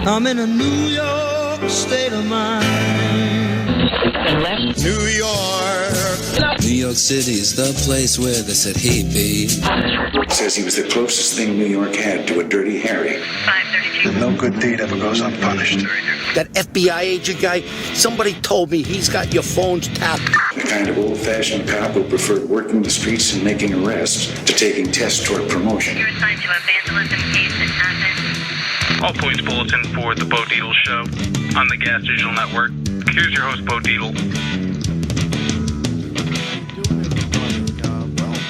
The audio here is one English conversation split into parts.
I'm in a New York state of mind. New York. New York City is the place where they said he'd be. Says he was the closest thing New York had to a Dirty Harry. 532. No good deed ever goes unpunished. That FBI agent guy, somebody told me he's got your phones tapped. The kind of old-fashioned cop who preferred working the streets and making arrests to taking tests toward promotion. You're assigned to a vandalism case in Athens. All points bulletin for the Bo Deedle Show on the Gas Digital Network. Here's your host, Bo Deedle.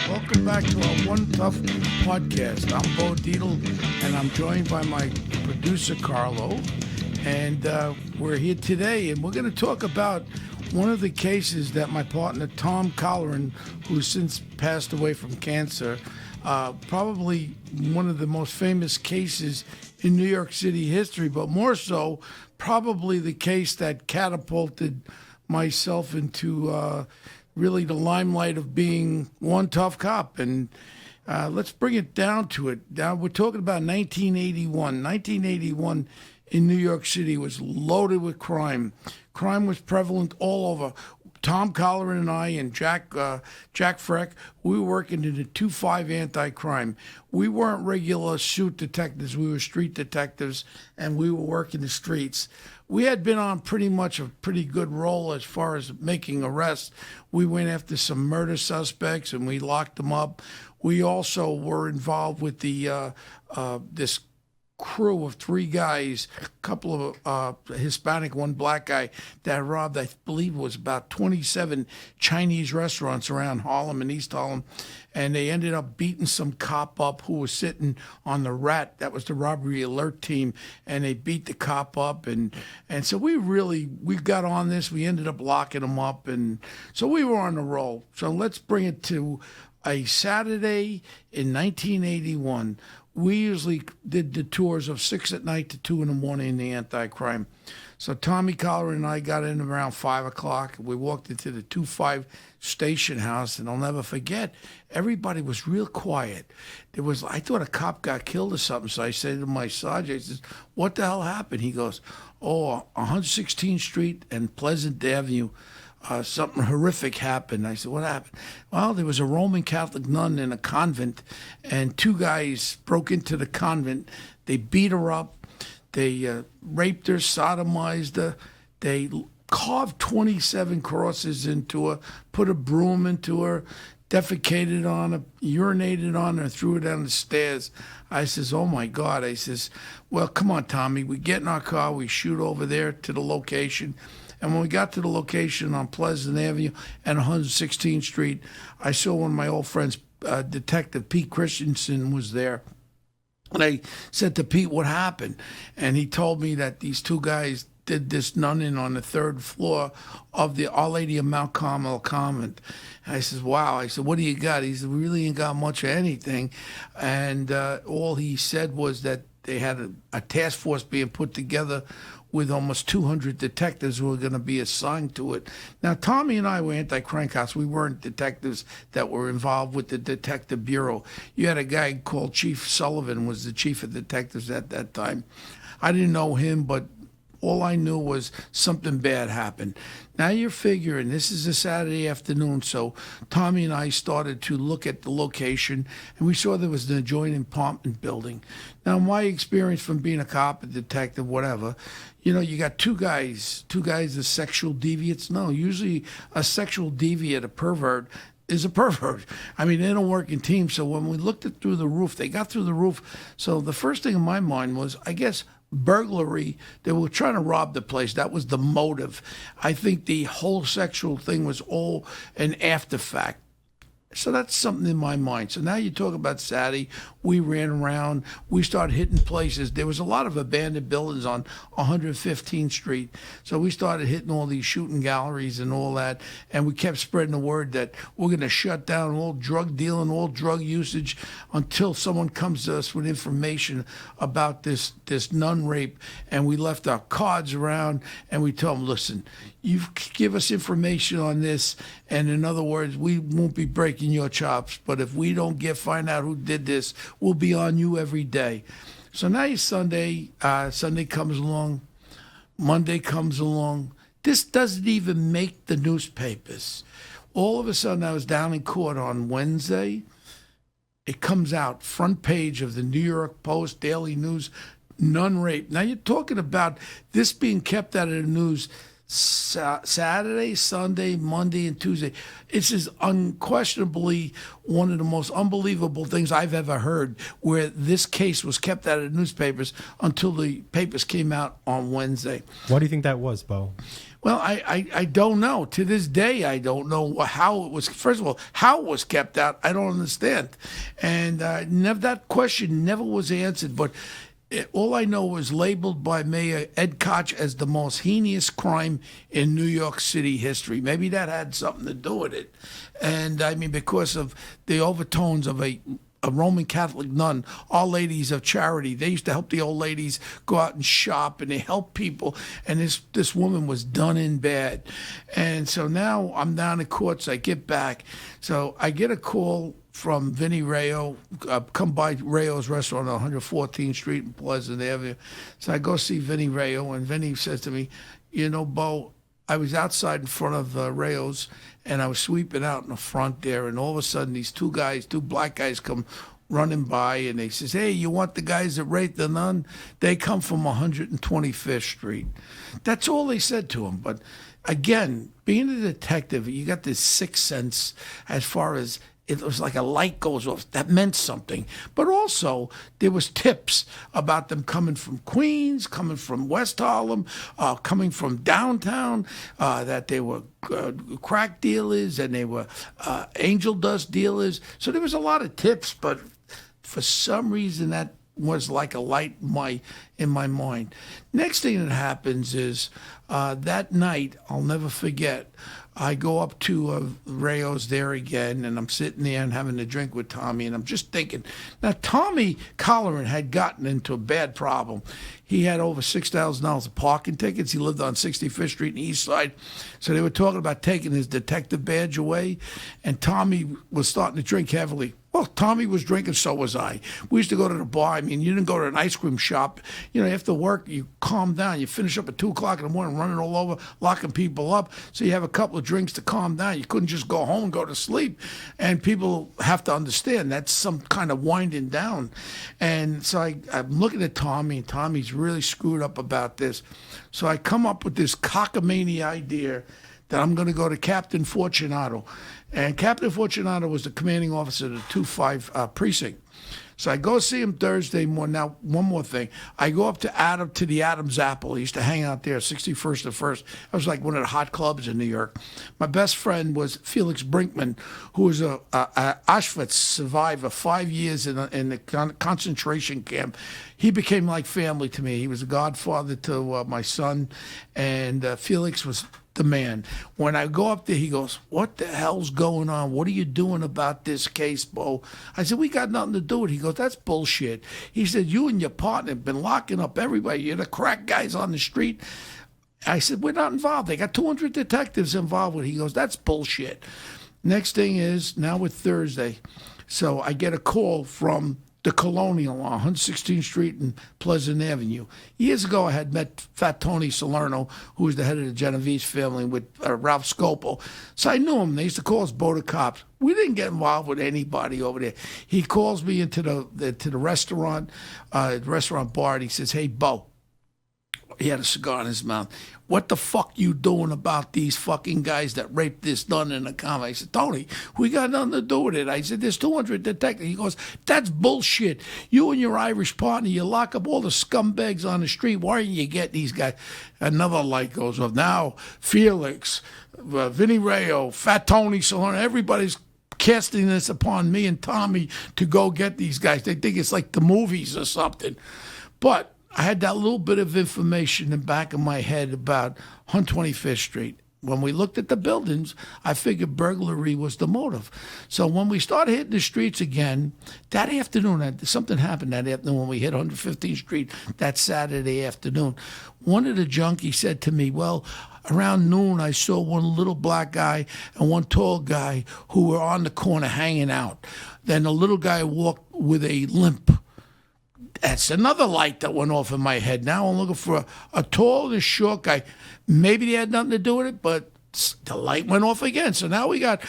Welcome back to our One Tough podcast. I'm Bo Deedle, and I'm joined by my producer, Carlo. And we're here today, and we're going to talk about one of the cases that my partner, Tom Colleran, who's since passed away from cancer, probably one of the most famous cases in New York City history, but more so, probably the case that catapulted myself into really the limelight of being one tough cop. And let's bring it down to it. Now, we're talking about 1981. 1981 in New York City was loaded with crime. Crime was prevalent all over. Tom Colleran and I and Jack Freck, we were working in the 2-5 anti-crime. We weren't regular suit detectives. We were street detectives, and we were working the streets. We had been on pretty much a pretty good roll as far as making arrests. We went after some murder suspects, and we locked them up. We also were involved with the this crew of 3 guys, a couple of Hispanic, 1 black guy, that robbed, I believe it was about 27 Chinese restaurants around Harlem and East Harlem, and they ended up beating some cop up who was sitting on the rat. That was the robbery alert team, and they beat the cop up, and so we got on this. We ended up locking them up, and so we were on the roll. So let's bring it to a Saturday in 1981. We usually did the tours of 6 at night to 2 in the morning in the anti-crime. So Tommy Colleran and I got in around 5 o'clock. We walked into the 2-5 station house, and I'll never forget, everybody was real quiet. I thought a cop got killed or something, so I said to my sergeant, I says, what the hell happened? He goes, 116th Street and Pleasant Avenue, something horrific happened. I said, what happened? Well, there was a Roman Catholic nun in a convent, and 2 guys broke into the convent. They beat her up. They raped her, sodomized her. They carved 27 crosses into her, put a broom into her, defecated on her, urinated on her, threw her down the stairs. I says, oh, my God. I says, well, come on, Tommy. We get in our car. We shoot over there to the location. And when we got to the location on Pleasant Avenue and 116th Street, I saw one of my old friends, Detective Pete Christensen, was there. And I said to Pete, what happened? And he told me that these 2 guys did this nunning on the 3rd floor of the Our Lady of Mount Carmel convent. And I said, wow. I said, what do you got? He said, we really ain't got much of anything. And all he said was that they had a task force being put together with almost 200 detectives who were going to be assigned to it. Now, Tommy and I were anti-crime cops. We weren't detectives that were involved with the detective bureau. You had a guy called Chief Sullivan, was the chief of detectives at that time. I didn't know him, but all I knew was something bad happened. Now you're figuring this is a Saturday afternoon, so Tommy and I started to look at the location, and we saw there was an adjoining apartment building. Now, my experience from being a cop, a detective, whatever, you got two guys as sexual deviates. No, usually a sexual deviant, a pervert, is a pervert. I mean, they don't work in teams. So when we looked at through the roof, they got through the roof. So the first thing in my mind was, I guess, burglary. They were trying to rob the place. That was the motive. I think the whole sexual thing was all an after fact. So that's something in my mind. So now you talk about Saturday. We ran around. We started hitting places. There was a lot of abandoned buildings on 115th Street. So we started hitting all these shooting galleries and all that. And we kept spreading the word that we're going to shut down all drug dealing, all drug usage until someone comes to us with information about this nun rape. And we left our cards around and we told them, listen, you give us information on this, and in other words, we won't be breaking your chops, but if we don't find out who did this, we'll be on you every day. So now it's Sunday. Sunday comes along. Monday comes along. This doesn't even make the newspapers. All of a sudden, I was down in court on Wednesday. It comes out, front page of the New York Post, Daily News, nun rape. Now you're talking about this being kept out of the news Saturday, Sunday, Monday, and Tuesday. This is unquestionably one of the most unbelievable things I've ever heard, where this case was kept out of the newspapers until the papers came out on Wednesday. Why do you think that was, Bo? Well, I don't know. To this day, I don't know how it was. First of all, how it was kept out, I don't understand. And that question never was answered. But all I know was labeled by Mayor Ed Koch as the most heinous crime in New York City history. Maybe that had something to do with it. And, I mean, because of the overtones of a Roman Catholic nun, Our Ladies of Charity. They used to help the old ladies go out and shop, and they help people. And this woman was done in bad. And so now I'm down in court, so I get back. So I get a call from Vinny Rayo, come by Rayo's restaurant on 114th Street in Pleasant Avenue. So I go see Vinny Rayo, and Vinny says to me, you know, Bo, I was outside in front of Rayo's, and I was sweeping out in the front there, and all of a sudden these two black guys come running by, and they says, hey, you want the guys that raped the nun? They come from 125th Street. That's all they said to him. But again, being a detective, you got this sixth sense as far as it was like a light goes off. That meant something. But also, there was tips about them coming from Queens, coming from West Harlem, coming from downtown, that they were crack dealers and they were angel dust dealers. So there was a lot of tips, but for some reason that was like a light in my mind. Next thing that happens is that night, I'll never forget, I go up to Rayo's there again, and I'm sitting there and having a drink with Tommy, and I'm just thinking. Now, Tommy Colleran had gotten into a bad problem. He had over $6,000 of parking tickets. He lived on 65th Street in the East Side. So they were talking about taking his detective badge away, and Tommy was starting to drink heavily. Well, Tommy was drinking, so was I. We used to go to the bar. I mean, you didn't go to an ice cream shop. You know, after work, you calm down. You finish up at 2 o'clock in the morning, running all over, locking people up. So you have a couple of drinks to calm down. You couldn't just go home and go to sleep. And people have to understand that's some kind of winding down. And so I'm looking at Tommy, and Tommy's really screwed up about this. So I come up with this cockamamie idea that I'm going to go to Captain Fortunato. And Captain Fortunato was the commanding officer of the 2-5 precinct. So I go see him Thursday morning. Now, one more thing. I go up to the Adam's Apple. He used to hang out there, 61st and 1st. That was like one of the hot clubs in New York. My best friend was Felix Brinkman, who was a Auschwitz survivor, 5 years in the concentration camp. He became like family to me. He was a godfather to my son, and Felix was the man. When I go up there, he goes, what the hell's going on? What are you doing about this case, Bo? I said, we got nothing to do with it. He goes, that's bullshit. He said, you and your partner have been locking up everybody. You're the crack guys on the street. I said, we're not involved. They got 200 detectives involved with it. He goes, that's bullshit. Next thing is, now with Thursday, so I get a call from the Colonial on 116th Street and Pleasant Avenue. Years ago, I had met Fat Tony Salerno, who was the head of the Genovese family, with Ralph Scopo. So I knew him. They used to call us Bo the Cops. We didn't get involved with anybody over there. He calls me into the restaurant bar, and he says, hey, Bo. He had a cigar in his mouth. What the fuck you doing about these fucking guys that raped this nun in the comedy? I said, Tony, we got nothing to do with it. I said, there's 200 detectives. He goes, that's bullshit. You and your Irish partner, you lock up all the scumbags on the street. Why don't you get these guys? Another light goes off. Now, Felix, Vinny Rayo, Fat Tony Salerno, everybody's casting this upon me and Tommy to go get these guys. They think it's like the movies or something. But I had that little bit of information in the back of my head about 125th Street. When we looked at the buildings, I figured burglary was the motive. So when we started hitting the streets again, that afternoon, something happened that afternoon when we hit 115th Street that Saturday afternoon. One of the junkies said to me, well, around noon, I saw one little black guy and one tall guy who were on the corner hanging out. Then the little guy walked with a limp. That's another light that went off in my head. Now I'm looking for a tall and a short guy. Maybe they had nothing to do with it, but the light went off again. So now we got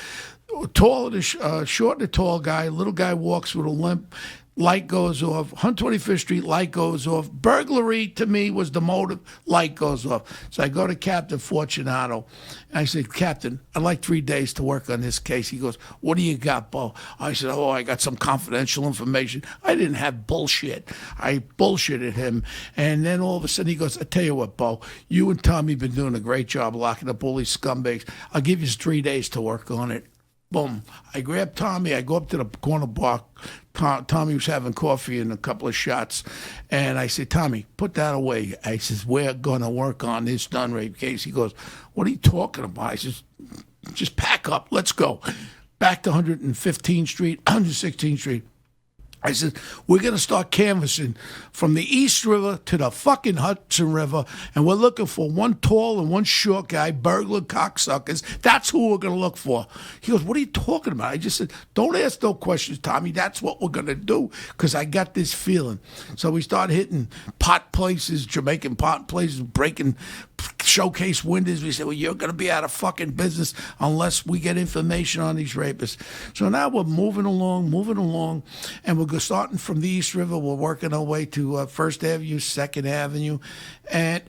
tall and short and a tall guy. Little guy walks with a limp. Light goes off. 125th Street, light goes off. Burglary, to me, was the motive. Light goes off. So I go to Captain Fortunato, and I said, Captain, I'd like 3 days to work on this case. He goes, what do you got, Bo? I said, I got some confidential information. I didn't have bullshit. I bullshitted him. And then all of a sudden he goes, I tell you what, Bo, you and Tommy been doing a great job locking up all these scumbags. I'll give you 3 days to work on it. Boom. I grab Tommy. I go up to the corner bar. Tommy was having coffee and a couple of shots. And I said, Tommy, put that away. I says, we're going to work on this done rape case. He goes, what are you talking about? I says, just pack up. Let's go. Back to 115th Street, 116th Street. I said, we're going to start canvassing from the East River to the fucking Hudson River, and we're looking for one tall and one short guy, burglar cocksuckers. That's who we're going to look for. He goes, what are you talking about? I just said, don't ask no questions, Tommy. That's what we're going to do, because I got this feeling. So we started hitting pot places, Jamaican pot places, breaking showcase windows. We said, well, you're going to be out of fucking business unless we get information on these rapists. So now we're moving along, and we're starting from the East River. We're working our way to First Avenue, Second Avenue, and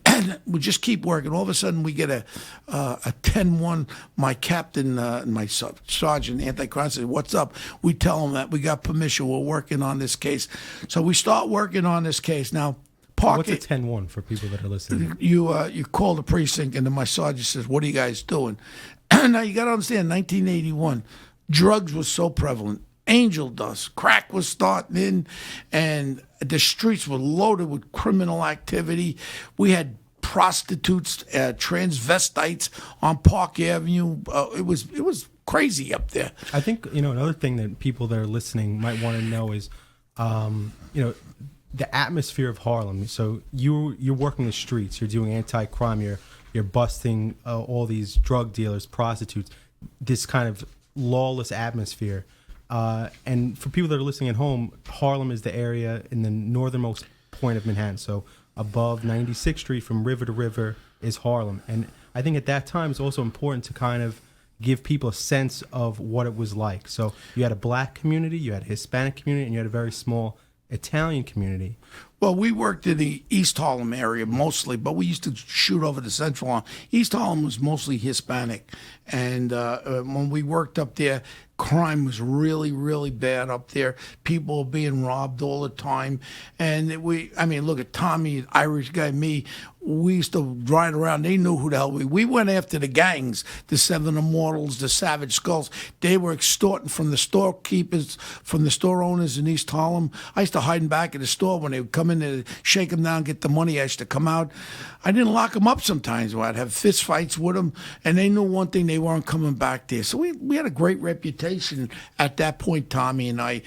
we just keep working. All of a sudden, we get a 10-1. My captain, my sergeant, anti-crime, says, what's up? We tell him that we got permission. We're working on this case. So we start working on this case. Now, what's a 10-1 for people that are listening? You call the precinct, and then my sergeant says, what are you guys doing? Now, you got to understand, 1981, drugs was so prevalent. Angel dust, crack was starting in, and the streets were loaded with criminal activity. We had prostitutes, transvestites on Park Avenue. It was crazy up there. I think another thing that people that are listening might want to know is, the atmosphere of Harlem. So you're working the streets, you're doing anti-crime, you're busting all these drug dealers, prostitutes, this kind of lawless atmosphere. And for people that are listening at home, Harlem is the area in the northernmost point of Manhattan. So above 96th Street from river to river is Harlem. And I think at that time it's also important to kind of give people a sense of what it was like. So you had a black community, you had a Hispanic community, and you had a very small Italian community. Well, we worked in the East Harlem area mostly, but we used to shoot over to Central Harlem. East Harlem was mostly Hispanic. And when we worked up there, crime was really, really bad up there. People were being robbed all the time. And look at Tommy, Irish guy, me. We used to ride around. They knew who the hell we went after the gangs, the Seven Immortals, the Savage Skulls. They were extorting from the storekeepers, from the store owners in East Harlem. I used to hide them back in the store when they would come in to shake them down, get the money. I used to come out. I didn't lock them up sometimes. I'd have fist fights with them, and they knew one thing, they weren't coming back there. So we had a great reputation at that point, Tommy and I.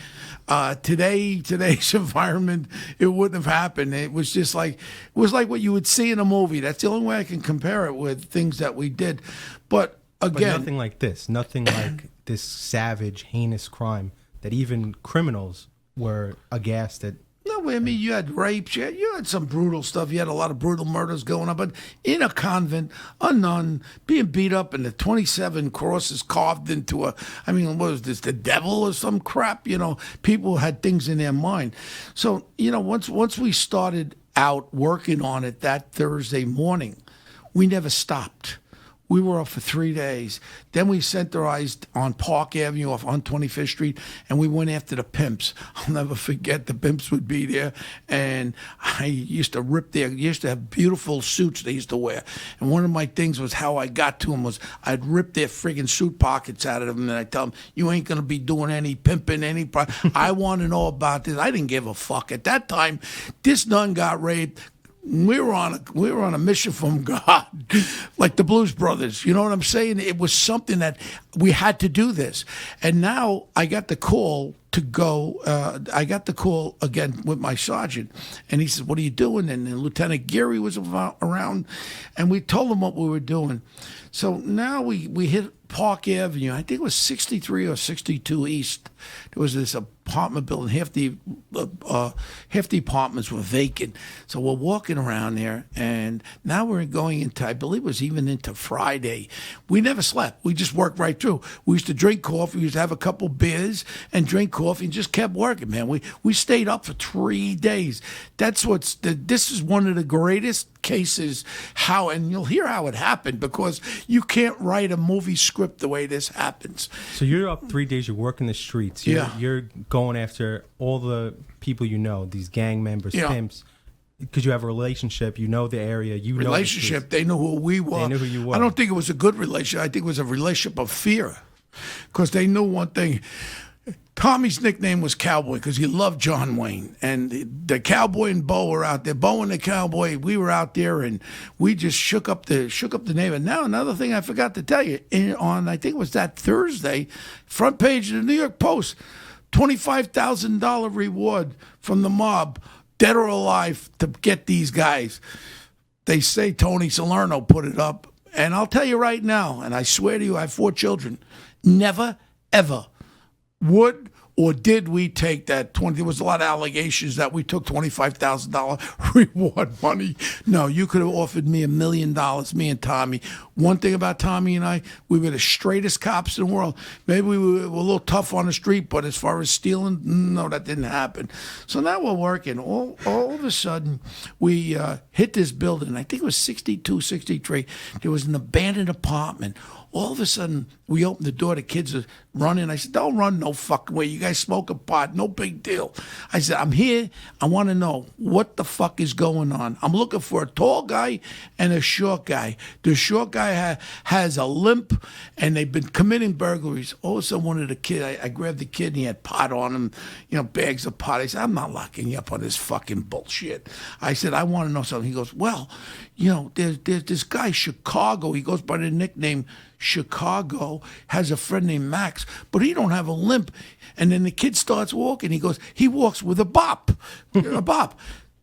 Today's environment, it wouldn't have happened. It was just like what you would see in a movie. That's the only way I can compare it with things that we did. But again, but nothing like this. Nothing like this savage, heinous crime that even criminals were aghast at. No, I mean, you had rapes, you had some brutal stuff. You had a lot of brutal murders going on. But in a convent, a nun being beat up and the 27 crosses carved into what was this, the devil or some crap? People had things in their mind. So, once we started out working on it that Thursday morning, we never stopped. We were up for 3 days. Then we centralized on Park Avenue off 125th Street, and we went after the pimps. I'll never forget, the pimps would be there, and I used to used to have beautiful suits they used to wear. And one of my things was how I got to them was I'd rip their friggin' suit pockets out of them, and I'd tell them, you ain't going to be doing any pimping, I want to know about this. I didn't give a fuck. At that time, this nun got raped. We were on a mission from God, like the Blues Brothers. You know what I'm saying? It was something that we had to do this. And now I got the call to go. I got the call again with my sergeant, and he says, "What are you doing?" And Lieutenant Geary was around, and we told him what we were doing. So now we hit Park Avenue. I think it was 63 or 62 East. There was this apartment building. Half the apartments were vacant. So we're walking around there, and now we're going into, I believe it was even into Friday. We never slept. We just worked right through. We used to drink coffee. We used to have a couple beers and drink coffee and just kept working, man. We stayed up for 3 days. This is one of the greatest cases and you'll hear how it happened, because you can't write a movie script the way this happens. So you're up 3 days, you're working the streets. You're going after all the people you know, these gang members, pimps, because you have a relationship, you know the area, relationship, they know who we were. They knew who you were. I don't think it was a good relationship. I think it was a relationship of fear, because they knew one thing. Tommy's nickname was Cowboy because he loved John Wayne. And the Cowboy and Bo were out there. Bo and the Cowboy, we were out there, and we just shook up the neighborhood. Now, another thing I forgot to tell you, I think it was that Thursday, front page of the New York Post, $25,000 reward from the mob, dead or alive, to get these guys. They say Tony Salerno put it up. And I'll tell you right now, and I swear to you, I have 4 children, never, ever would or did we take that 20? There was a lot of allegations that we took $25,000 reward money. No, you could have offered me $1 million, me and Tommy. One thing about Tommy and I, we were the straightest cops in the world. Maybe we were a little tough on the street, but as far as stealing, no, that didn't happen. So now we're working. All of a sudden, we hit this building. I think it was 62, 63. There was an abandoned apartment. All of a sudden, we opened the door. The kids are running. I said, don't run no fucking way. You guys smoke a pot. No big deal. I said, I'm here. I want to know what the fuck is going on. I'm looking for a tall guy and a short guy. The short guy has a limp, and they've been committing burglaries. All of a sudden, one of the kids, I grabbed the kid, and he had pot on him, bags of pot. I said, I'm not locking you up on this fucking bullshit. I said, I want to know something. He goes, well, there's this guy, Chicago. He goes by the nickname Chicago, has a friend named Max, but he don't have a limp. And then the kid starts walking. He goes, he walks with a bop. A bop.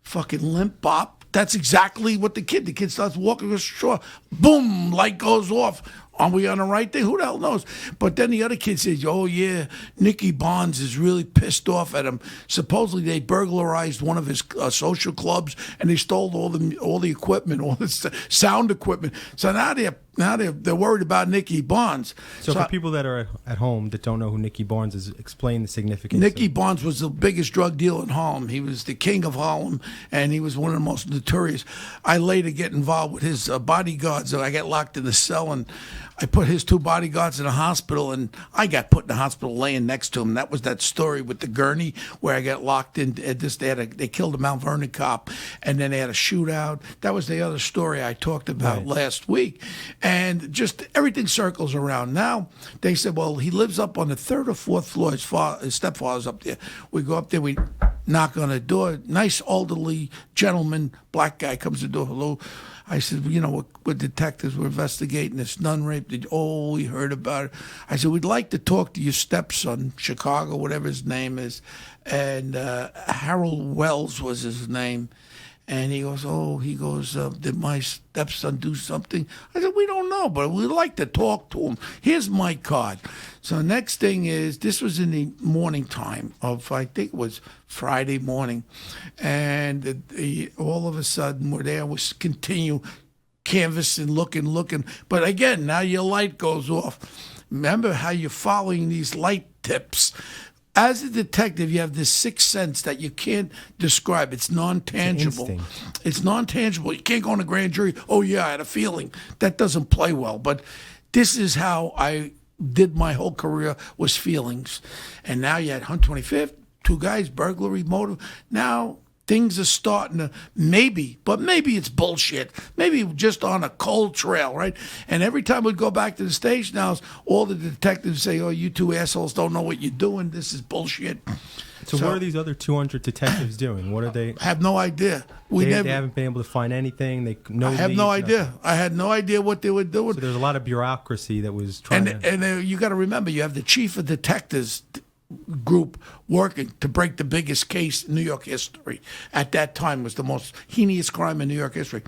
Fucking limp bop. That's exactly what the kid starts walking. Goes, sure. Boom, light goes off. Are we on the right thing? Who the hell knows? But then the other kid says, oh, yeah, Nicky Bonds is really pissed off at him. Supposedly they burglarized one of his social clubs, and they stole all the equipment, all the sound equipment. So now they're worried about Nicky Bonds. So for people that are at home that don't know who Nicky Barnes is, explain the significance. Nicky Barnes was the biggest drug dealer in Harlem. He was the king of Harlem, and he was one of the most notorious. I later get involved with his bodyguards. So I get locked in the cell, and I put his 2 bodyguards in a hospital, and I got put in the hospital laying next to him. That was that story with the gurney where I got locked in. They killed a Mount Vernon cop, and then they had a shootout. That was the other story I talked about last week. And just everything circles around. Now, they said, well, he lives up on the 3rd or 4th floor. His stepfather's up there. We go up there, we knock on the door. Nice elderly gentleman, black guy comes to the door. Hello. I said, we're detectives. We're investigating this nun rape. We heard about it. I said, we'd like to talk to your stepson, Chicago, whatever his name is. And Harold Wells was his name. And he goes, did my stepson do something? I said, we don't know, but we'd like to talk to him. Here's my card. So next thing is, this was in the morning time of, I think it was Friday morning. And all of a sudden, we're there, we continue canvassing, looking. But again, now your light goes off. Remember how you're following these light tips. As a detective, you have this sixth sense that you can't describe. It's non-tangible. It's non-tangible. You can't go on a grand jury. Oh, yeah, I had a feeling. That doesn't play well. But this is how I did my whole career, was feelings. And now you had 125th, 2 guys, burglary, motive. Now things are starting to maybe it's bullshit. Maybe just on a cold trail, right? And every time we go back to the station now, all the detectives say, oh, you 2 assholes don't know what you're doing. This is bullshit. So what are these other 200 detectives doing? What are they? I have no idea. They haven't been able to find anything. I have no idea. I had no idea what they were doing. So there's a lot of bureaucracy that was trying And you got to remember, you have the chief of detectives group working to break the biggest case in New York history. At that time, was the most heinous crime in New York history.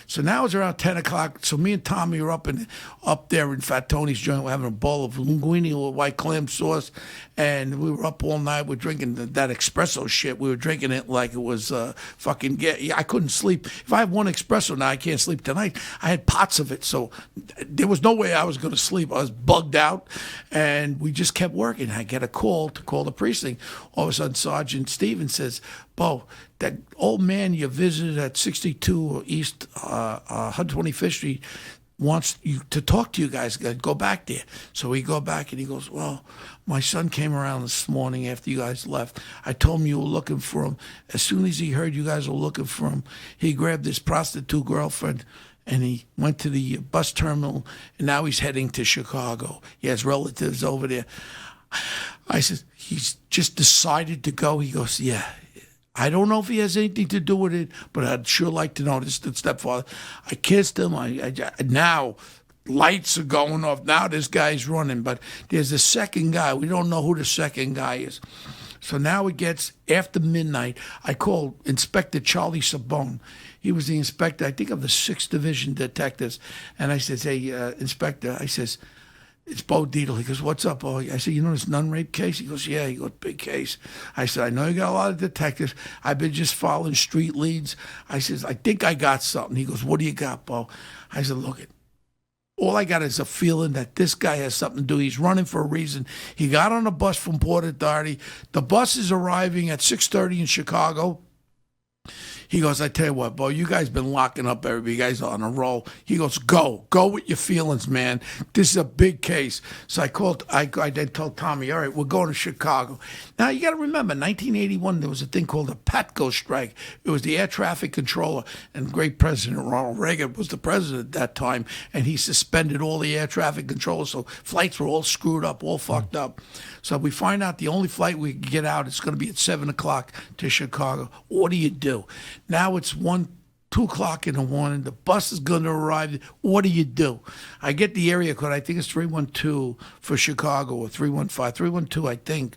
So now it's around 10 o'clock. So me and Tommy are up there in Fat Tony's joint. We're having a bowl of linguine with white clam sauce, and we were up all night. We're drinking that espresso shit. We were drinking it like it was I couldn't sleep. If I have one espresso now, I can't sleep tonight. I had pots of it, so there was no way I was going to sleep. I was bugged out, and we just kept working. I get a call to call the precinct. All of a sudden, Sergeant Stevens says, Bo, that old man you visited at 62 East 125th Street wants you to talk to you guys. Go back there. So we go back, and he goes, well, my son came around this morning after you guys left. I told him you were looking for him. As soon as he heard you guys were looking for him, he grabbed his prostitute girlfriend, and he went to the bus terminal, and now he's heading to Chicago. He has relatives over there. I said, he's just decided to go. He goes, yeah. I don't know if he has anything to do with it, but I'd sure like to know. This is the stepfather. I kissed him. Now lights are going off. Now this guy's running, but there's a second guy. We don't know who the second guy is. So now it gets after midnight. I called Inspector Charlie Sabone. He was the inspector, I think, of the 6th Division Detectives. And I said, hey, Inspector, I says, it's Bo Dietl. He goes, what's up, Bo? I said, you know this nun rape case? He goes, yeah. He goes, big case. I said, I know you got a lot of detectives. I've been just following street leads. I says, I think I got something. He goes, what do you got, Bo? I said, look, all I got is a feeling that this guy has something to do. He's running for a reason. He got on a bus from Port Authority. The bus is arriving at 6:30 in Chicago. He goes, I tell you what, Bo, you guys been locking up everybody. You guys are on a roll. He goes, go with your feelings, man. This is a big case. So I then told Tommy, all right, we're going to Chicago. Now, you got to remember, 1981, there was a thing called the PATCO strike. It was the air traffic controller, and great President Ronald Reagan was the president at that time, and he suspended all the air traffic controllers, so flights were all screwed up, all fucked up. So we find out the only flight we can get out is going to be at 7 o'clock to Chicago. What do you do? Now it's 2 o'clock in the morning. The bus is going to arrive. What do you do? I get the area code. I think it's 312 for Chicago, or 315. 312, I think.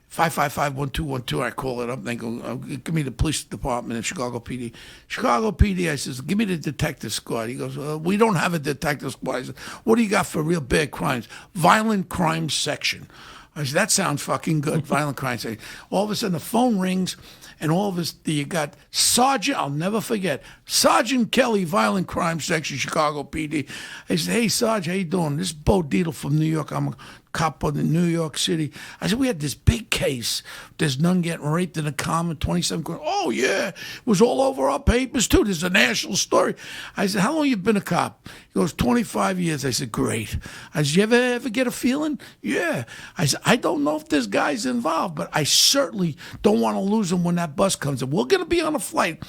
555-1212. I call it up, and they go, give me the police department in Chicago PD. Chicago PD, I says, give me the detective squad. He goes, we don't have a detective squad. I said, what do you got for real bad crimes? Violent crimes section. I said, that sounds fucking good, violent crime section. All of a sudden, the phone rings, and all of us, you got Sergeant, I'll never forget, Sergeant Kelly, Violent Crime Section, Chicago PD. I said, hey, Sarge, how you doing? This is Bo Dietl from New York. I'm a cop in New York City. I said, we had this big case. There's none getting raped in a common, 27. Oh, yeah. It was all over our papers, too. There's a national story. I said, how long you been a cop? He goes, 25 years. I said, great. I said, you ever get a feeling? Yeah. I said, I don't know if this guy's involved, but I certainly don't want to lose him when that bus comes in. We're going to be on a flight.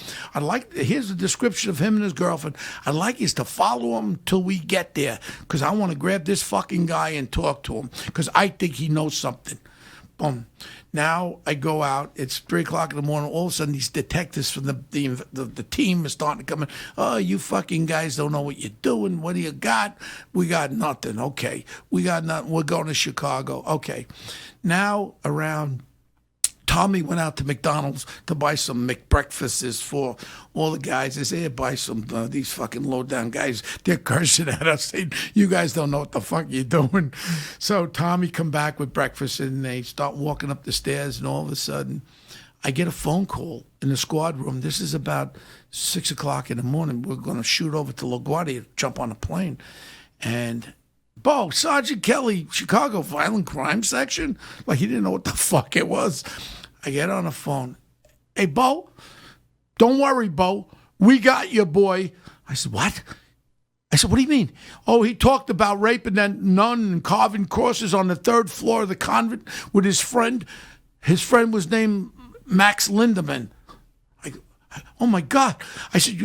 Here's the description of him and his girlfriend. I'd like you to follow him till we get there, because I want to grab this fucking guy and talk to him, because I think he knows something. Boom. Now I go out. It's 3 o'clock in the morning. All of a sudden, these detectives from the team are starting to come in. Oh, you fucking guys don't know what you're doing. What do you got? We got nothing. Okay. We got nothing. We're going to Chicago. Okay. Now around Tommy went out to McDonald's to buy some McBreakfasts for all the guys. They say, hey, buy some, these fucking low-down guys. They're cursing at us, saying, you guys don't know what the fuck you're doing. So Tommy come back with breakfast, and they start walking up the stairs, and all of a sudden, I get a phone call in the squad room. This is about 6 o'clock in the morning. We're going to shoot over to LaGuardia, jump on a plane. And Bo, Sergeant Kelly, Chicago Violent Crime Section? Like he didn't know what the fuck it was. I get on the phone. Hey, Bo, don't worry, Bo. We got you, boy. I said, what? I said, what do you mean? Oh, he talked about raping that nun and carving crosses on the 3rd floor of the convent with his friend. His friend was named Max Lindemann. Oh, my God. I said,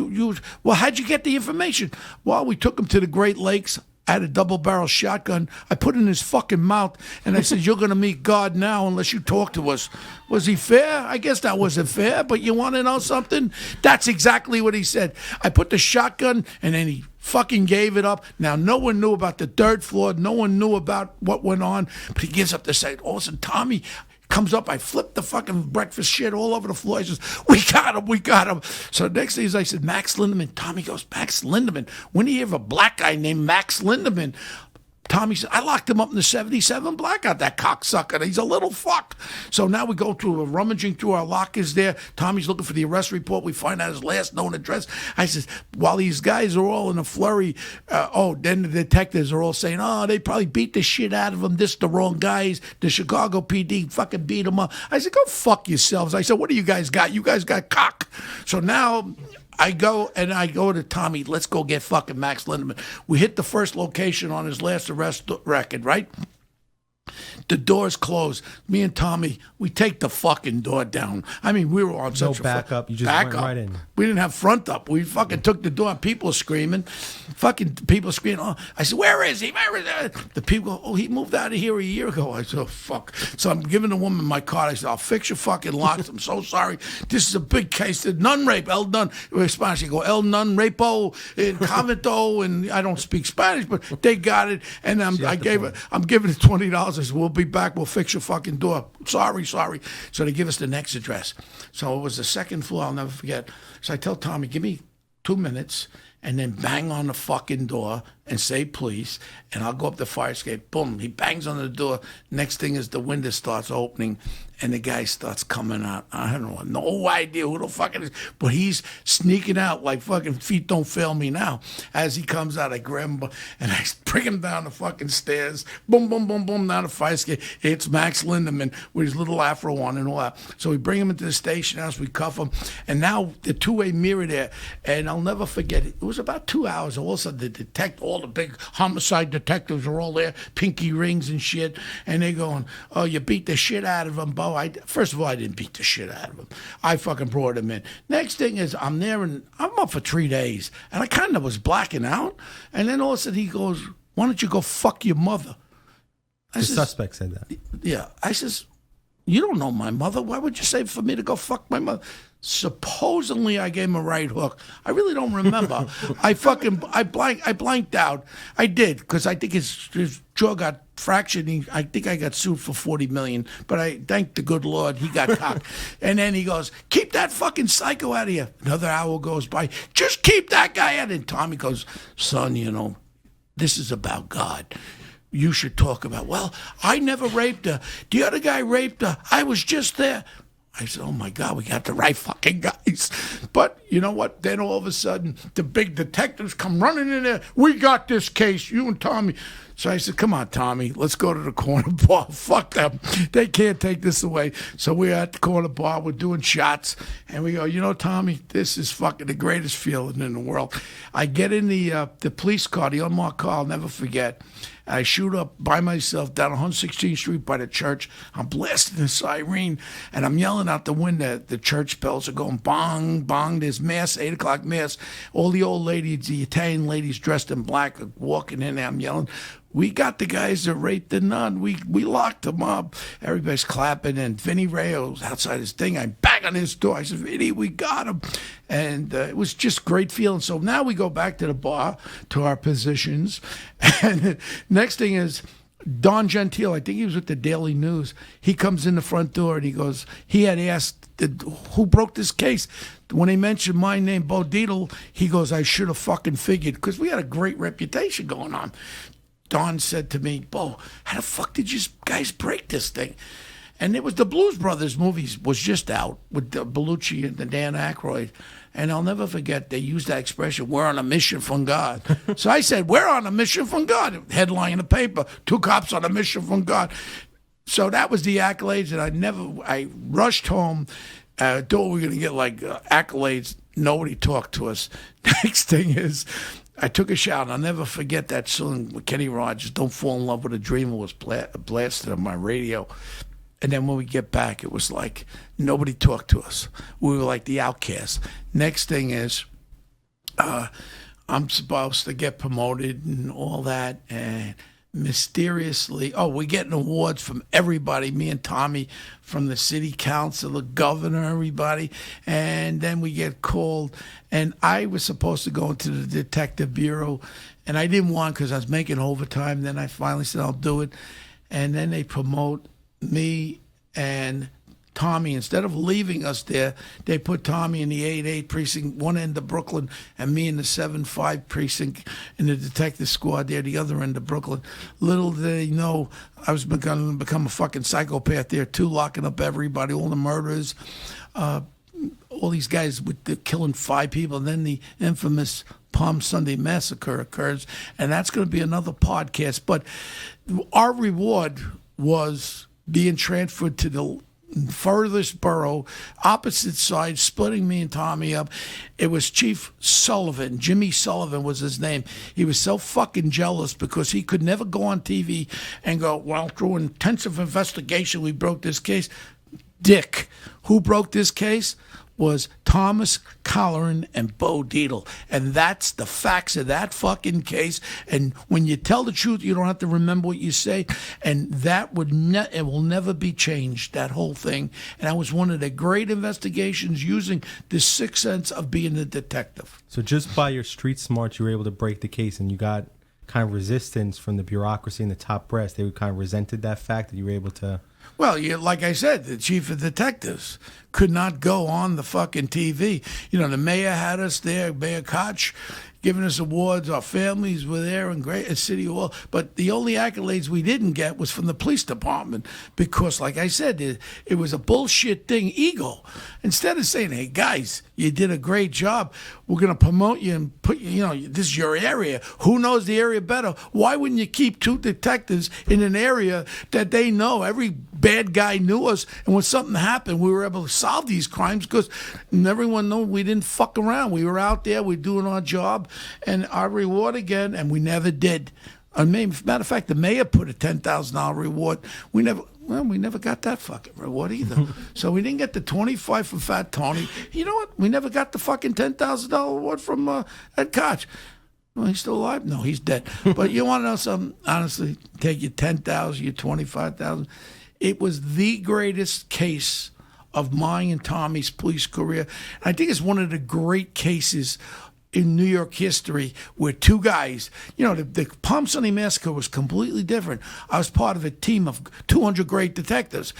well, how'd you get the information? Well, we took him to the Great Lakes. I had a double-barrel shotgun. I put it in his fucking mouth, and I said, you're going to meet God now unless you talk to us. Was he fair? I guess that wasn't fair, but you want to know something? That's exactly what he said. I put the shotgun, and then he fucking gave it up. Now, no one knew about the 3rd floor. No one knew about what went on, but he gives up the site. All of a sudden, Tommy Comes up, I flip the fucking breakfast shit all over the floor. He says, we got him. So next thing is I said, Max Lindemann. Tommy goes, Max Lindemann? When do you hear of a black guy named Max Lindemann? Tommy said, I locked him up in the 77 blackout, that cocksucker. He's a little fuck. So now we go through, rummaging through our lockers there. Tommy's looking for the arrest report. We find out his last known address. I said, while these guys are all in a flurry, then the detectives are all saying, they probably beat the shit out of him. This the wrong guys. The Chicago PD fucking beat him up. I said, go fuck yourselves. I said, what do you guys got? You guys got cock. So now I go to Tommy, let's go get fucking Max Lindemann. We hit the first location on his last arrest record, right? The door's closed. Me and Tommy, we take the fucking door down. I mean, we were on such no backup. You just went right in. We didn't have front up. We fucking took the door. People screaming. Fucking people screaming. Oh, I said, where is he? Where is he? The people go, he moved out of here a year ago. I said, oh, fuck. So I'm giving the woman my card. I said, I'll fix your fucking locks. I'm so sorry. This is a big case. The nun rape. El nun. Spanish. You go, El nun rapo in convento. And I don't speak Spanish, but they got it. And I'm giving it $20. I said, we'll be back. We'll fix your fucking door. Sorry. So they give us the next address. So it was the second floor. I'll never forget. So I tell Tommy, give me 2 minutes and then bang on the fucking door and say please, and I'll go up the fire escape. Boom, he bangs on the door. Next thing is the window starts opening and the guy starts coming out. I don't know, no idea who the fuck it is, but he's sneaking out like fucking feet don't fail me now. As he comes out, I grab him and I bring him down the fucking stairs. Boom, boom, boom, boom, down the fire escape. It's Max Lindemann with his little afro on and all that. So we bring him into the station house, we cuff him, and now the two-way mirror there, and I'll never forget it. It was about 2 hours. All of a sudden, all the big homicide detectives are all there, pinky rings and shit, and they're going, oh, you beat the shit out of him, Bo. First of all, I didn't beat the shit out of him. I fucking brought him in. Next thing is, I'm there, and I'm up for 3 days, and I kind of was blacking out, and then all of a sudden he goes, why don't you go fuck your mother? The suspect said that. Yeah. I says, you don't know my mother. Why would you say for me to go fuck my mother? Supposedly I gave him a right hook. I really don't remember. I blanked out. I did, because I think his jaw got fractured. I think I got sued for $40 million, but I thank the good Lord he got cocked. And then he goes, keep that fucking psycho out of here. Another hour goes by. Just keep that guy out. And Tommy goes, son, this is about God. You should talk about, well, I never raped her. The other guy raped her. I was just there. I said, oh, my God, we got the right fucking guys. But you know what? Then all of a sudden, the big detectives come running in there. We got this case, you and Tommy. So I said, come on, Tommy, let's go to the corner bar. Fuck them. They can't take this away. So we're at the corner bar. We're doing shots. And we go, Tommy, this is fucking the greatest feeling in the world. I get in the police car, the unmarked car, I'll never forget. I shoot up by myself down 116th Street by the church. I'm blasting the siren, and I'm yelling out the window. The church bells are going bong, bong. There's mass, 8 o'clock mass. All the old ladies, the Italian ladies dressed in black, are walking in there. I'm yelling, we got the guys that raped the nun. We locked them up. Everybody's clapping, and Vinny Rayo's outside his thing. I bang on his door. I said, Vinny, we got him. And it was just great feeling. So now we go back to the bar, to our positions. And next thing is, Don Gentile, I think he was with the Daily News. He comes in the front door and he goes, he had asked, who broke this case? When they mentioned my name, Bo Dietl, he goes, I should have fucking figured, because we had a great reputation going on. Don said to me, Bo, how the fuck did you guys break this thing? And it was the Blues Brothers movies was just out with Bellucci and the Dan Aykroyd. And I'll never forget, they used that expression, we're on a mission from God. So I said, we're on a mission from God. Headline in the paper, 2 cops on a mission from God. So that was the accolades, and I rushed home. Thought we were going to get accolades. Nobody talked to us. Next thing is, I took a shower, and I'll never forget that song with Kenny Rogers, Don't Fall in Love with a Dreamer, was blasted on my radio. And then when we get back, it was like nobody talked to us. We were like the outcasts. Next thing is, I'm supposed to get promoted and all that, and mysteriously, we're getting awards from everybody, me and Tommy, from the city council, the governor, everybody, and then we get called, and I was supposed to go into the detective bureau, and I didn't want, because I was making overtime. Then I finally said I'll do it, and then they promote me and Tommy, instead of leaving us there, they put Tommy in the 8-8 precinct, one end of Brooklyn, and me in the 7-5 precinct in the detective squad there, the other end of Brooklyn. Little did they know I was going to become a fucking psychopath there too, locking up everybody, all the murders, all these guys with killing 5 people, and then the infamous Palm Sunday massacre occurs, and that's going to be another podcast. But our reward was being transferred to the furthest borough, opposite side, splitting me and Tommy up. It was Chief Sullivan. Jimmy Sullivan was his name. He was so fucking jealous because he could never go on TV and go, well, through intensive investigation, we broke this case. Dick, who broke this case was Thomas Colleran and Bo Dietl. And that's the facts of that fucking case. And when you tell the truth, you don't have to remember what you say. And that it will never be changed, that whole thing. And that was one of the great investigations using the sixth sense of being a detective. So just by your street smarts, you were able to break the case, and you got kind of resistance from the bureaucracy and the top brass. They kind of resented that fact that you were able to... Well, like I said, the chief of detectives could not go on the fucking TV. You know, the mayor had us there, Mayor Koch, giving us awards. Our families were there in great City Hall. But the only accolades we didn't get was from the police department because, like I said, it was a bullshit thing, ego. Instead of saying, hey, guys, you did a great job, we're going to promote you and put you, this is your area. Who knows the area better? Why wouldn't you keep 2 detectives in an area that they know? Every bad guy knew us, and when something happened, we were able to solve these crimes because everyone knew we didn't fuck around. We were out there, we were doing our job, and our reward again, and we never did. Matter of fact, the mayor put a $10,000 reward. We never got that fucking reward either. So we didn't get the 25 from Fat Tony. You know what? We never got the fucking $10,000 award from Ed Koch. Well, he's still alive? No, he's dead. But you want to know something? Honestly, take your 10,000, your 25,000. It was the greatest case of mine and Tommy's police career. I think it's one of the great cases in New York history where 2 guys, the Palm Sunday Massacre was completely different. I was part of a team of 200 great detectives.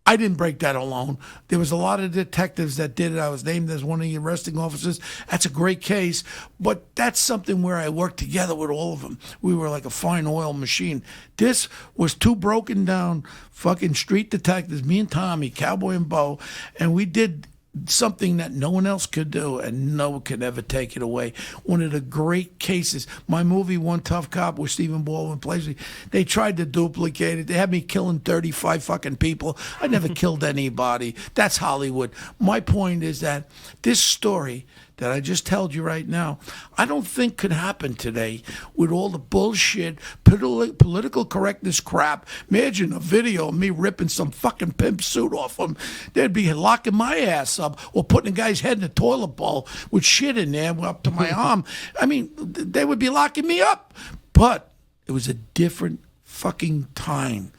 I didn't break that alone. There was a lot of detectives that did it. I was named as one of the arresting officers. That's a great case, but that's something where I worked together with all of them. We were like a fine oil machine. This was 2 broken down fucking street detectives, me and Tommy, Cowboy and Bo, and we did something that no one else could do, and no one could ever take it away. One of the great cases. My movie, One Tough Cop, with Stephen Baldwin plays me. They tried to duplicate it. They had me killing 35 fucking people. I never killed anybody. That's Hollywood. My point is that this story that I just told you right now, I don't think could happen today with all the bullshit, political correctness crap. Imagine a video of me ripping some fucking pimp suit off him. They'd be locking my ass up or putting a guy's head in a toilet bowl with shit in there up to my arm. I mean, they would be locking me up. But it was a different fucking time.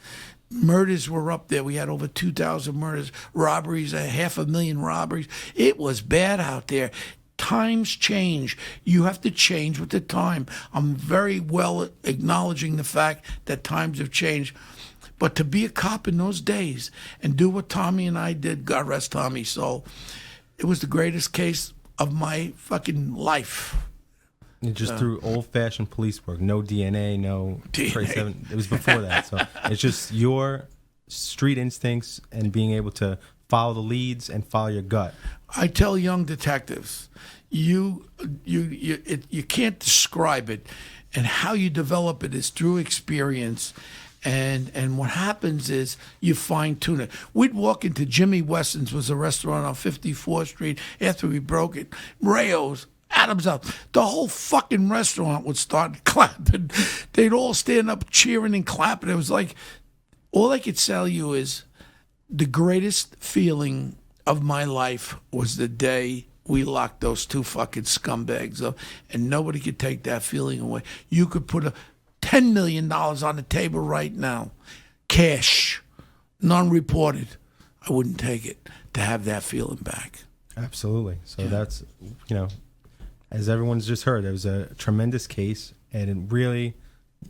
Murders were up there. We had over 2,000 murders, robberies, 500,000 robberies. It was bad out there. Times change. You have to change with the time. I'm very well acknowledging the fact that times have changed. But to be a cop in those days and do what Tommy and I did, God rest Tommy's soul, it was the greatest case of my fucking life. And just through old-fashioned police work, no DNA, no trace evidence. It was before that. So it's just your street instincts and being able to follow the leads and follow your gut. I tell young detectives, you can't describe it, and how you develop it is through experience. And what happens is you fine-tune it. We'd walk into Jimmy Weston's, was a restaurant on 54th Street after we broke it. Rayo's, Adam's House. The whole fucking restaurant would start clapping. They'd all stand up cheering and clapping. It was like, all I could tell you is the greatest feeling of my life was the day we locked those 2 fucking scumbags up, and nobody could take that feeling away. You could put $10 million on the table right now, cash, non-reported. I wouldn't take it to have that feeling back. Absolutely. So that's, as everyone's just heard, it was a tremendous case, and it really,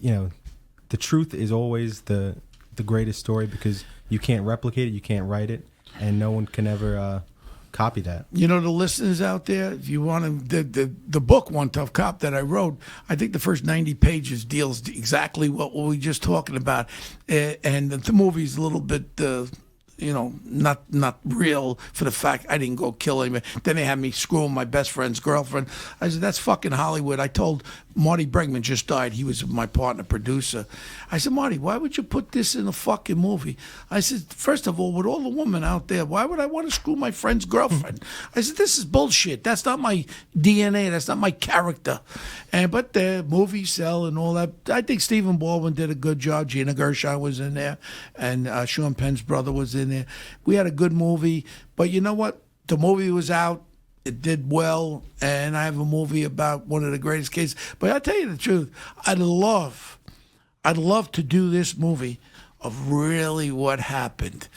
the truth is always the greatest story, because You can't replicate it. You can't write it, and no one can ever copy that. You know, the listeners out there, if you want to, the book One Tough Cop that I wrote, I think the first 90 pages deals exactly what we were just talking about, and the movie's a little bit. Not real for the fact I didn't go kill him. Then they had me screwing my best friend's girlfriend. I said, that's fucking Hollywood. I told Marty Bregman just died. He was my partner producer. I said, Marty, why would you put this in a fucking movie? I said, first of all, with all the women out there, why would I want to screw my friend's girlfriend? I said, this is bullshit. That's not my DNA. That's not my character. But the movies sell and all that. I think Stephen Baldwin did a good job. Gina Gershon was in there, and Sean Penn's brother was in there. We had a good movie, but you know what? The movie was out. It did well, and I have a movie about one of the greatest cases. But I'll tell you the truth, I'd love to do this movie of really what happened,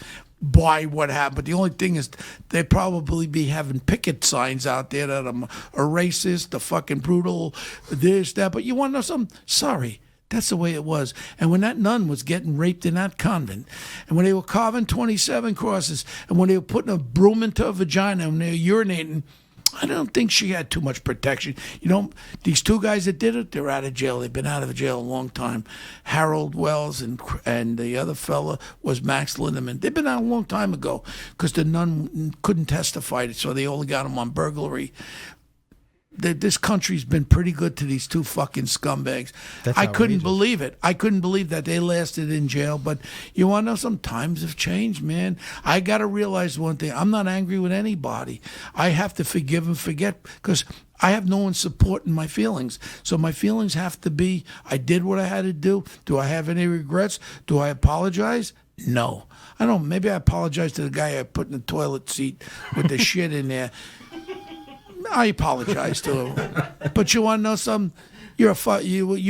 by what happened. But the only thing is, they'd probably be having picket signs out there that I'm a racist, a fucking brutal, this, that. But you want to know something? Sorry. That's the way it was. And when that nun was getting raped in that convent, and when they were carving 27 crosses, and when they were putting a broom into her vagina and they were urinating, I don't think she had too much protection. You know, these two guys that did it, they're out of jail. They've been out of jail a long time. Harold Wells and the other fella was Max Lindemann. They've been out a long time ago because the nun couldn't testify, so they only got him on burglary. This country's been pretty good to these two fucking scumbags. I couldn't believe it. I couldn't believe that they lasted in jail. But you want to know, some times have changed, man. I got to realize one thing. I'm not angry with anybody. I have to forgive and forget because I have no one supporting my feelings. So my feelings have to be, I did what I had to do. Do I have any regrets? Do I apologize? No. I don't. Maybe I apologize to the guy I put in the toilet seat with the shit in there. I apologize to him. But you want to know something? You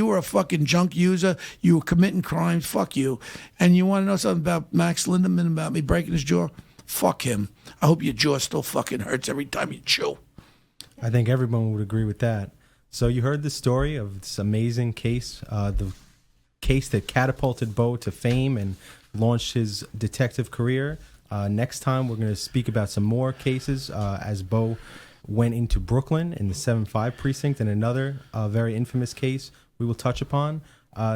were a fucking junk user. You were committing crimes. Fuck you. And you want to know something about Max Lindemann, about me breaking his jaw? Fuck him. I hope your jaw still fucking hurts every time you chew. I think everyone would agree with that. So you heard the story of this amazing case, the case that catapulted Bo to fame and launched his detective career. Next time, we're going to speak about some more cases as Bo went into Brooklyn in the 7-5 precinct, and another very infamous case we will touch upon.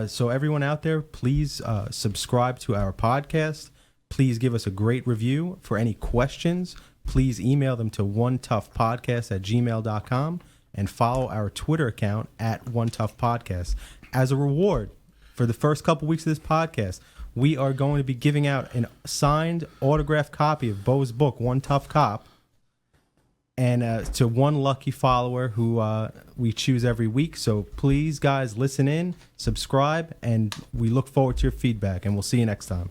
So everyone out there, please subscribe to our podcast. Please give us a great review. For any questions, please email them to onetoughpodcast@gmail.com and follow our Twitter account @onetoughpodcast. As a reward for the first couple weeks of this podcast, we are going to be giving out a signed autographed copy of Bo's book, One Tough Cop, and to one lucky follower who we choose every week. So please, guys, listen in, subscribe, and we look forward to your feedback, and we'll see you next time.